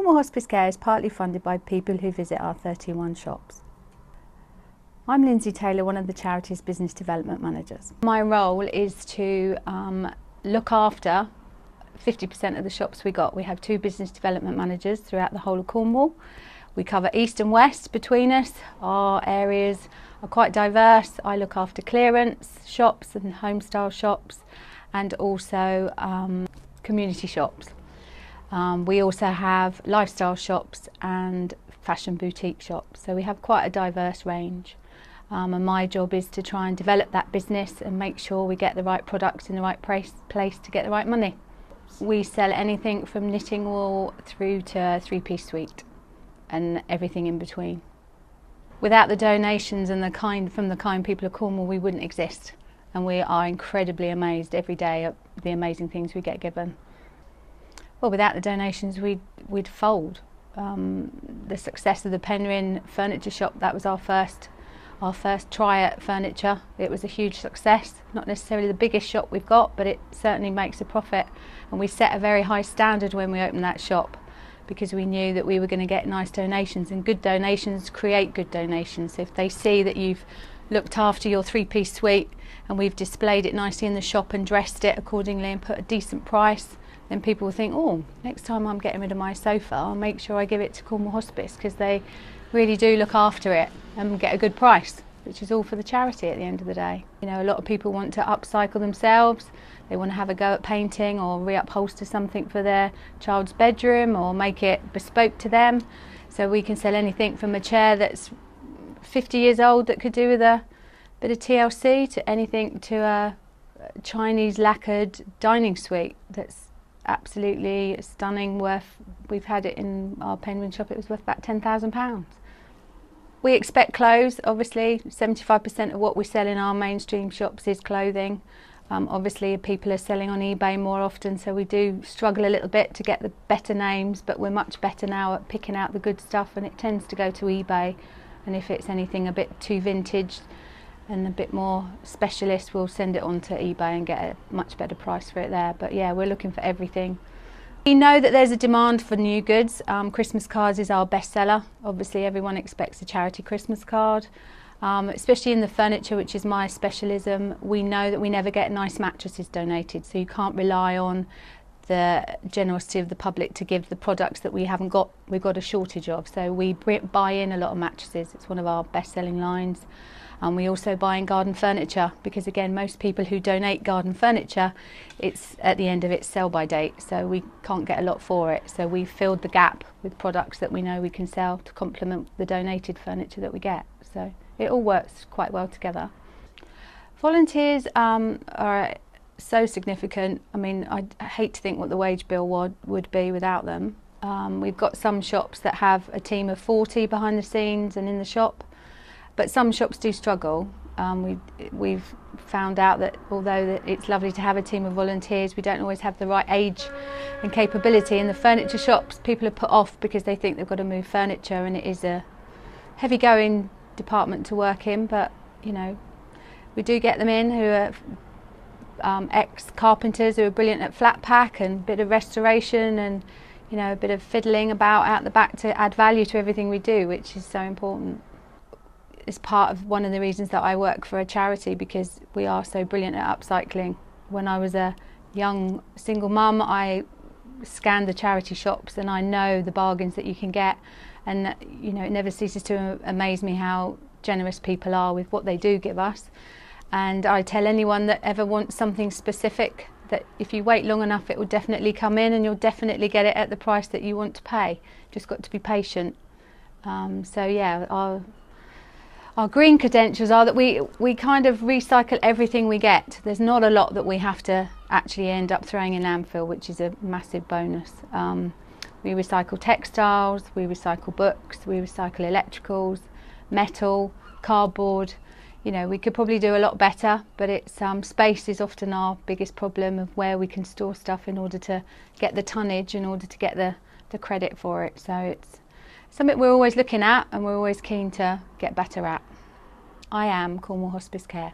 Cornwall Hospice Care is partly funded by people who visit our 31 shops. I'm Lindsay Taylor, one of the charity's business development managers. My role is to look after 50% of the shops we got. We have 2 business development managers throughout the whole of Cornwall. We cover east and west between us. Our areas are quite diverse. I look after clearance shops and home style shops, and also community shops. We also have lifestyle shops and fashion boutique shops, so we have quite a diverse range. And my job is to try and develop that business and make sure we get the right products in the right place to get the right money. We sell anything from knitting wool through to 3-piece suite and everything in between. Without the donations and from the kind people of Cornwall, we wouldn't exist, and we are incredibly amazed every day at the amazing things we get given. Well, without the donations we'd fold. The success of the Penryn furniture shop, that was our first try at furniture. It was a huge success. Not necessarily the biggest shop we've got, but it certainly makes a profit, and we set a very high standard when we opened that shop, because we knew that we were going to get nice donations, and good donations create good donations. So if they see that you've looked after your 3-piece suite and we've displayed it nicely in the shop and dressed it accordingly and put a decent price, then people will think, oh, next time I'm getting rid of my sofa, I'll make sure I give it to Cornwall Hospice, because they really do look after it and get a good price, which is all for the charity at the end of the day. You know, a lot of people want to upcycle themselves. They want to have a go at painting or reupholster something for their child's bedroom or make it bespoke to them. So we can sell anything from a chair that's 50 years old that could do with a bit of TLC, to anything to a Chinese lacquered dining suite that's absolutely stunning, we've had it in our Penryn shop, it was worth about £10,000. We expect clothes. Obviously 75% of what we sell in our mainstream shops is clothing. Obviously people are selling on eBay more often, so we do struggle a little bit to get the better names, but we're much better now at picking out the good stuff, and it tends to go to eBay. And if it's anything a bit too vintage and a bit more specialist, we'll send it on to eBay and get a much better price for it there. But yeah, we're looking for everything. We know that there's a demand for new goods. Christmas cards is our best seller. Obviously everyone expects a charity Christmas card, especially in the furniture, which is my specialism. We know that we never get nice mattresses donated, so you can't rely on the generosity of the public to give the products that we've got a shortage of. So we buy in a lot of mattresses. It's one of our best selling lines. And we also buy in garden furniture, because again, most people who donate garden furniture, it's at the end of its sell by date, so we can't get a lot for it. So we've filled the gap with products that we know we can sell to complement the donated furniture that we get. So it all works quite well together. Volunteers are so significant. I mean, I hate to think what the wage bill would be without them. We've got some shops that have a team of 40 behind the scenes and in the shop, but some shops do struggle. We've found out that although it's lovely to have a team of volunteers, we don't always have the right age and capability. In the furniture shops, people are put off because they think they've got to move furniture, and it is a heavy going department to work in, but you know, we do get them in who are ex-carpenters who are brilliant at flat pack and a bit of restoration and, you know, a bit of fiddling about out the back to add value to everything we do, which is so important. It's part of one of the reasons that I work for a charity, because we are so brilliant at upcycling. When I was a young single mum, I scanned the charity shops and I know the bargains that you can get, and you know, it never ceases to amaze me how generous people are with what they do give us. And I tell anyone that ever wants something specific that if you wait long enough, it will definitely come in, and you'll definitely get it at the price that you want to pay. Just got to be patient. So yeah, our green credentials are that we kind of recycle everything we get. There's not a lot that we have to actually end up throwing in landfill, which is a massive bonus. We recycle textiles, we recycle books, we recycle electricals, metal, cardboard. You know, we could probably do a lot better, but it's space is often our biggest problem of where we can store stuff in order to get the tonnage, in order to get the credit for it. So it's something we're always looking at and we're always keen to get better at. I am Cornwall Hospice Care.